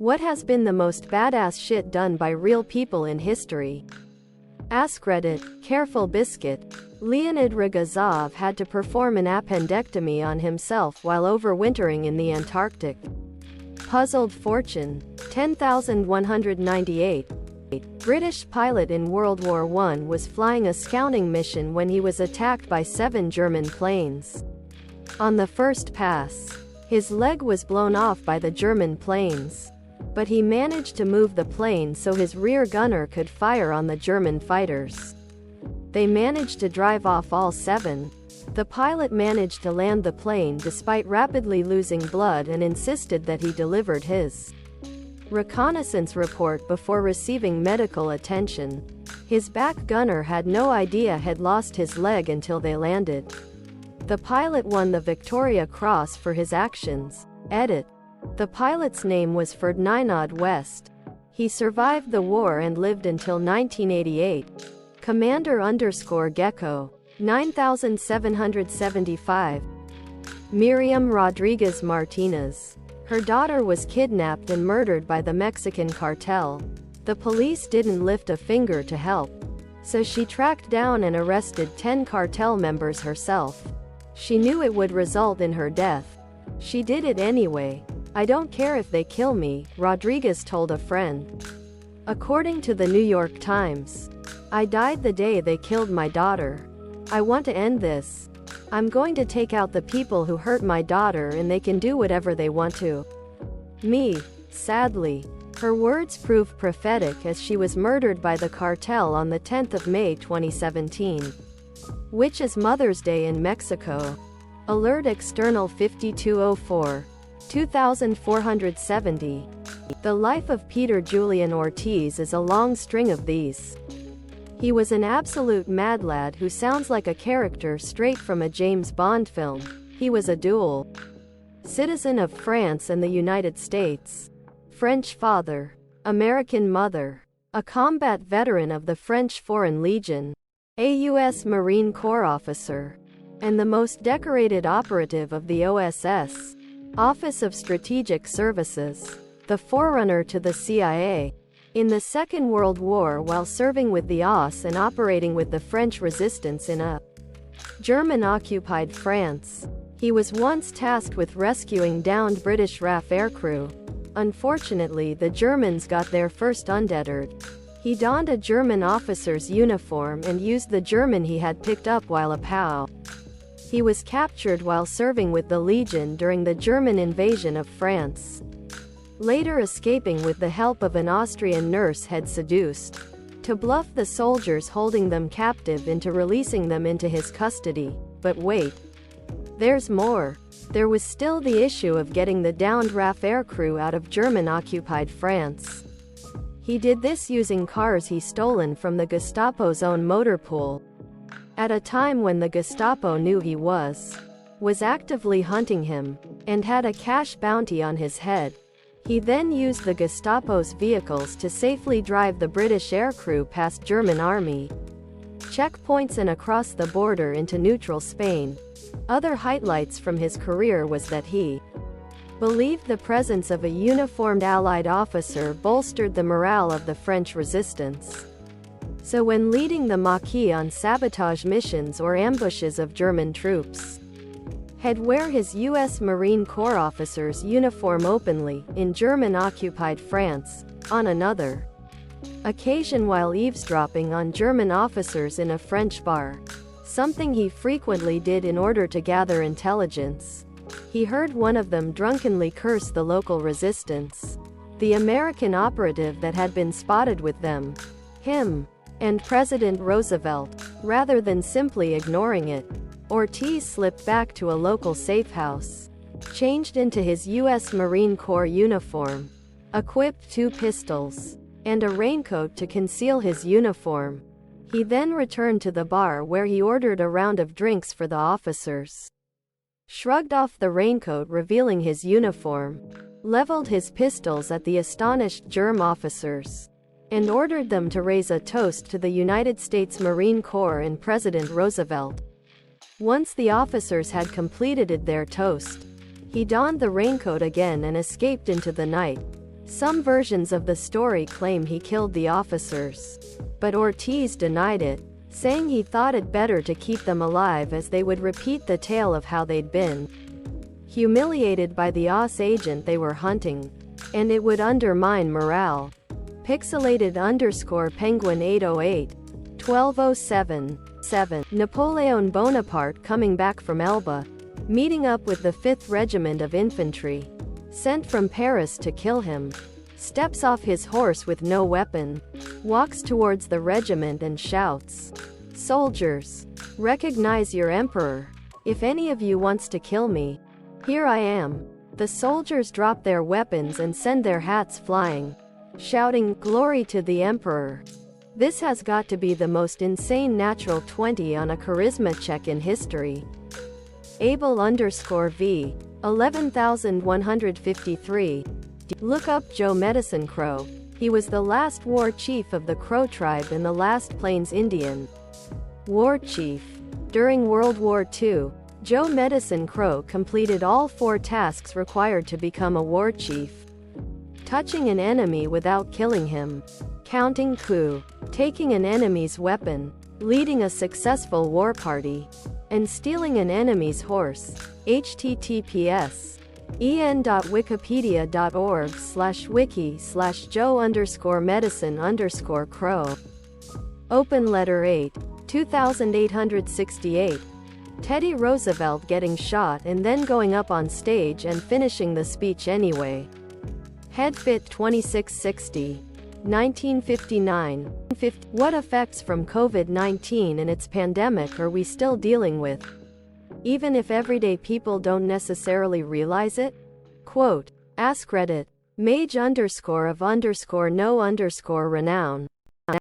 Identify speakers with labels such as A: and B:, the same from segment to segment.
A: What has been the most badass shit done by real people in history? Askreddit, careful biscuit. Leonid Rogozov had to perform an appendectomy on himself while overwintering in the Antarctic. Puzzled fortune. 10,198. British pilot in World War I was flying a scouting mission when he was attacked by 7 German planes. On the first pass, his leg was blown off by the German planes. But he managed to move the plane so his rear gunner could fire on the German fighters. They managed to drive off all 7. The pilot managed to land the plane despite rapidly losing blood and insisted that he delivered his reconnaissance report before receiving medical attention. His back gunner had no idea had lost his leg until they landed. The pilot won the Victoria Cross for his actions. Edit. The pilot's name was Ferdinand West. He survived the war and lived until 1988. Commander_Gecko. 9775. Miriam Rodriguez Martinez. Her daughter was kidnapped and murdered by the Mexican cartel. The police didn't lift a finger to help. So she tracked down and arrested 10 cartel members herself. She knew it would result in her death. She did it anyway. "I don't care if they kill me," Rodriguez told a friend. According to the New York Times, "I died the day they killed my daughter. I want to end this. I'm going to take out the people who hurt my daughter and they can do whatever they want to me." Sadly, her words proved prophetic as she was murdered by the cartel on the 10th of May 2017, which is Mother's Day in Mexico. Alert external 5204. 2470. The life of Peter Julian Ortiz is a long string of these. He was an absolute mad lad who sounds like a character straight from a James Bond film. He was a dual citizen of France and the United States. French father, American mother, a combat veteran of the French Foreign Legion, a U.S. Marine Corps officer, and the most decorated operative of the OSS. Office of Strategic Services, the forerunner to the CIA. In the Second World War, while serving with the OSS and operating with the French resistance in a German-occupied France, he was once tasked with rescuing downed British RAF aircrew. Unfortunately, the Germans got there first undeterred. He donned a German officer's uniform and used the German he had picked up while a POW. He was captured while serving with the Legion during the German invasion of France, later escaping with the help of an Austrian nurse had seduced to bluff the soldiers holding them captive into releasing them into his custody. But wait, there's more. There was still the issue of getting the downed RAF aircrew out of German-occupied France. He did this using cars he stolen from the Gestapo's own motor pool. At a time when the Gestapo knew he was actively hunting him, and had a cash bounty on his head, he then used the Gestapo's vehicles to safely drive the British aircrew past German army checkpoints and across the border into neutral Spain. Other highlights from his career was that he believed the presence of a uniformed Allied officer bolstered the morale of the French resistance. So when leading the Maquis on sabotage missions or ambushes of German troops, he'd wear his U.S. Marine Corps officer's uniform openly, in German-occupied France, on another occasion while eavesdropping on German officers in a French bar, something he frequently did in order to gather intelligence. He heard one of them drunkenly curse the local resistance, the American operative that had been spotted with them, him, and President Roosevelt. Rather than simply ignoring it, Ortiz slipped back to a local safe house, changed into his U.S. Marine Corps uniform, equipped 2 pistols, and a raincoat to conceal his uniform. He then returned to the bar where he ordered a round of drinks for the officers, shrugged off the raincoat revealing his uniform, leveled his pistols at the astonished German officers, and ordered them to raise a toast to the United States Marine Corps and President Roosevelt. Once the officers had completed their toast, he donned the raincoat again and escaped into the night. Some versions of the story claim he killed the officers, but Ortiz denied it, saying he thought it better to keep them alive as they would repeat the tale of how they'd been humiliated by the OS agent they were hunting, and it would undermine morale. Pixelated_Penguin 808 1207 Napoleon Bonaparte coming back from Elba, meeting up with the 5th Regiment of Infantry, sent from Paris to kill him, steps off his horse with no weapon, walks towards the regiment and shouts, "Soldiers, recognize your emperor. If any of you wants to kill me, here I am." The soldiers drop their weapons and send their hats flying, shouting, "Glory to the emperor." This has got to be the most insane natural 20 on a charisma check in history. Abel_V 11153 Look up Joe Medicine Crow. He was the last war chief of the Crow tribe and the last Plains Indian war chief. During World War II, Joe Medicine Crow completed all 4 tasks required to become a war chief: touching an enemy without killing him, counting coup, taking an enemy's weapon, leading a successful war party, and stealing an enemy's horse. https en.wikipedia.org/wiki/Joe_Medicine_Crow. Open Letter 8, 2868. Teddy Roosevelt getting shot and then going up on stage and finishing the speech anyway. Headfit 2660. 1959. What effects from COVID-19 and its pandemic are we still dealing with, even if everyday people don't necessarily realize it? Quote, askreddit, mage_of_no_renown.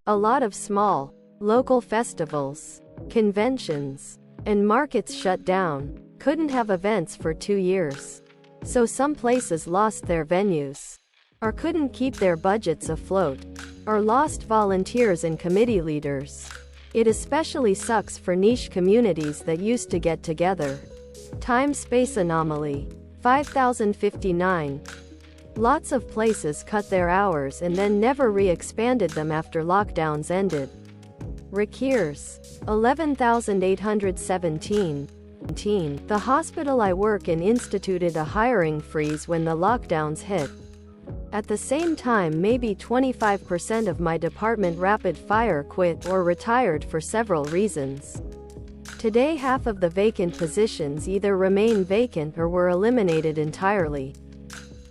A: A lot of small, local festivals, conventions, and markets shut down, couldn't have events for 2 years. So some places lost their venues, or couldn't keep their budgets afloat, or lost volunteers and committee leaders. It especially sucks for niche communities that used to get together. Time-space anomaly. 5059. Lots of places cut their hours and then never re-expanded them after lockdowns ended. Rekiers. 11817. The hospital I work in instituted a hiring freeze when the lockdowns hit. At the same time, maybe 25% of my department rapid fire quit or retired for several reasons. Today, half of the vacant positions either remain vacant or were eliminated entirely.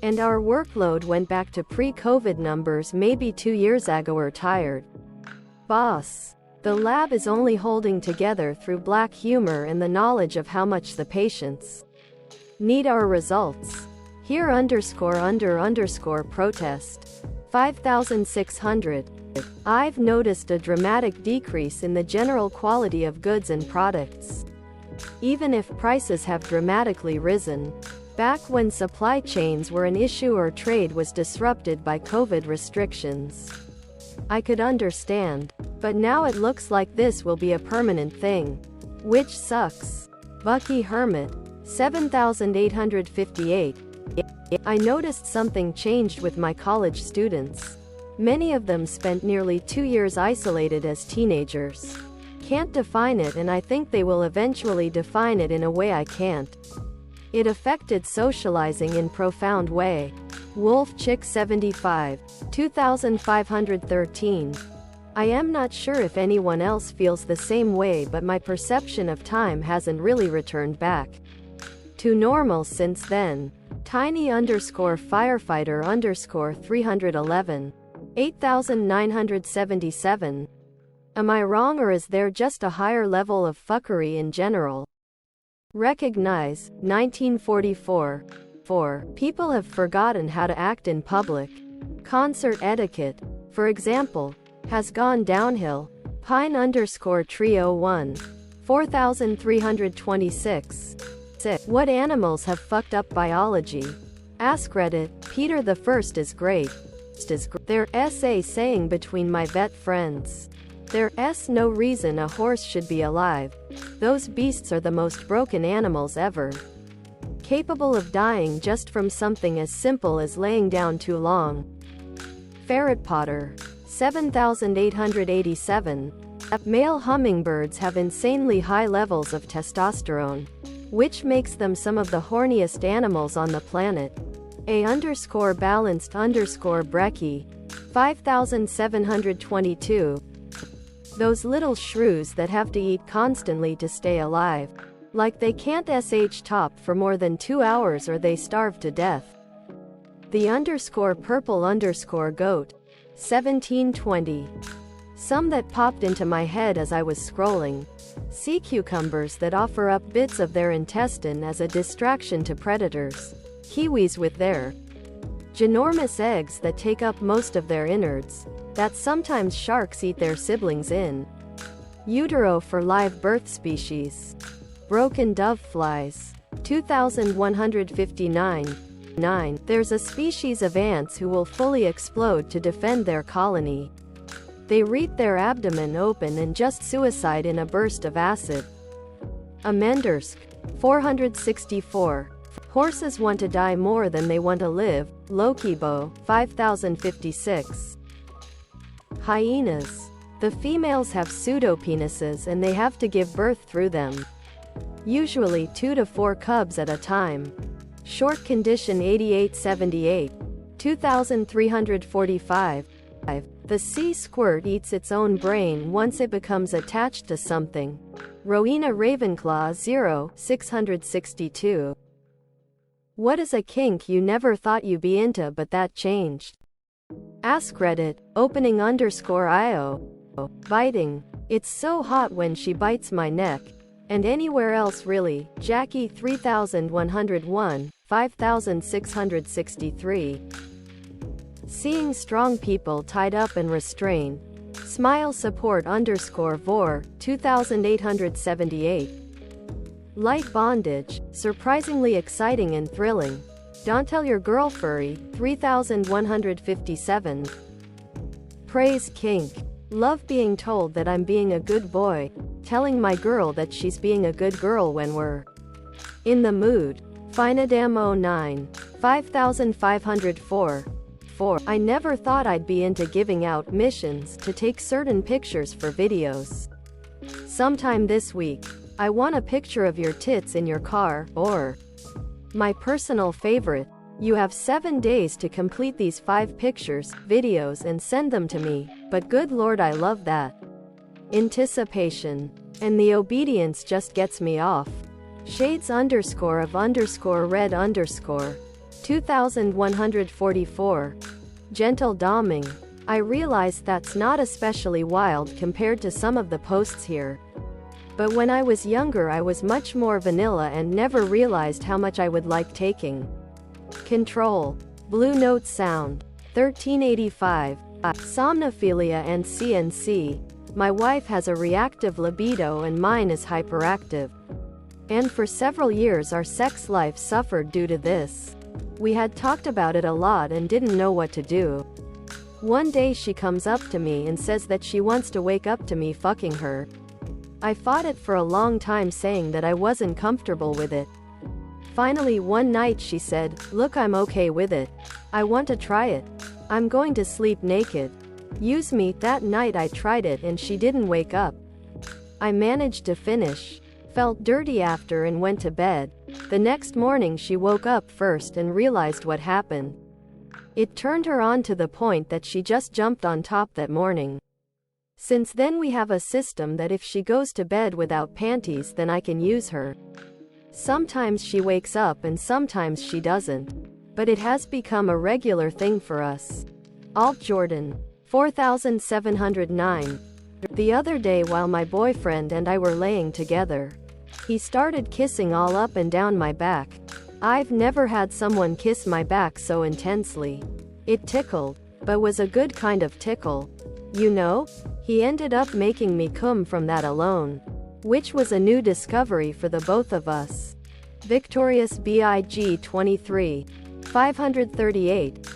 A: And our workload went back to pre-COVID numbers maybe 2 years ago. We're tired. Boss. The lab is only holding together through black humor and the knowledge of how much the patients need our results. Here_under_protest. 5600. I've noticed a dramatic decrease in the general quality of goods and products, even if prices have dramatically risen. Back when supply chains were an issue or trade was disrupted by COVID restrictions, I could understand. But now it looks like this will be a permanent thing, which sucks. Bucky Hermit. 7858. I noticed something changed with my college students. Many of them spent nearly 2 years isolated as teenagers. Can't define it, and I think they will eventually define it in a way I can't. It affected socializing in profound way. Wolf Chick 75. 2513. I am not sure if anyone else feels the same way, but my perception of time hasn't really returned back to normal since then. Tiny_firefighter_311. 8977. Am I wrong, or is there just a higher level of fuckery in general? Recognize. 1944. 4. People have forgotten how to act in public. Concert etiquette, for example, has gone downhill. Pine_301. 4326. 6. What animals have fucked up biology? Askreddit. Peter the First is great. Their essay saying between my vet friends. There's no reason a horse should be alive. Those beasts are the most broken animals ever. capable of dying just from something as simple as laying down too long. Ferret Potter. 7887. Male hummingbirds have insanely high levels of testosterone, which makes them some of the horniest animals on the planet. A_balanced_Brecky. 5722. Those little shrews that have to eat constantly to stay alive. Like they can't top for more than 2 hours or they starve to death. The_purple_goat. 1720. Some that popped into my head as I was scrolling. Sea cucumbers that offer up bits of their intestine as a distraction to predators. Kiwis with their ginormous eggs that take up most of their innards, that sometimes sharks eat their siblings in. Utero for live birth species. Broken dove flies. 2159. 9. There's a species of ants who will fully explode to defend their colony. They reat their abdomen open and just suicide in a burst of acid. Amendersk. 464. Horses want to die more than they want to live. Lokibo. 5056. Hyenas. The females have pseudopenises and they have to give birth through them. Usually 2 to 4 cubs at a time. Short condition 8878. 2345. The sea squirt eats its own brain once it becomes attached to something. Rowena Ravenclaw 0, 662. What is a kink you never thought you'd be into but that changed? Askreddit, opening_io. Biting. It's so hot when she bites my neck. And anywhere else really. Jackie 3101, 5663. Seeing strong people tied up and restrained. Smile support_vor, 2878. Light bondage, surprisingly exciting and thrilling. Don't tell your girl furry, 3157. Praise kink. Love being told that I'm being a good boy. Telling my girl that she's being a good girl when we're in the mood. Finadam09. 5504. 4. I never thought I'd be into giving out missions to take certain pictures for videos. Sometime this week, I want a picture of your tits in your car, or my personal favorite, you have 7 days to complete these 5 pictures, videos and send them to me, but good lord I love that anticipation. And the obedience just gets me off. Shades_of_red_. 2144. Gentle doming. I realize that's not especially wild compared to some of the posts here. But when I was younger I was much more vanilla and never realized how much I would like taking control. Blue Note Sound. 1385. Somnophilia and CNC. My wife has a reactive libido and mine is hyperactive. And for several years our sex life suffered due to this. We had talked about it a lot and didn't know what to do. One day she comes up to me and says that she wants to wake up to me fucking her. I fought it for a long time saying that I wasn't comfortable with it. Finally one night she said, look, I'm okay with it. I want to try it. I'm going to sleep naked. Use me. That night I tried it and she didn't wake up. I managed to finish. Felt dirty after and went to bed. The next morning she woke up first and realized what happened. It turned her on to the point that she just jumped on top that morning. Since then we have a system that if she goes to bed without panties then I can use her. Sometimes she wakes up and sometimes she doesn't. But it has become a regular thing for us. Alt Jordan. 4709. The other day while my boyfriend and I were laying together, he started kissing all up and down my back. I've never had someone kiss my back so intensely. It tickled, but was a good kind of tickle. You know? He ended up making me cum from that alone. Which was a new discovery for the both of us. Victorious Big 23. 538.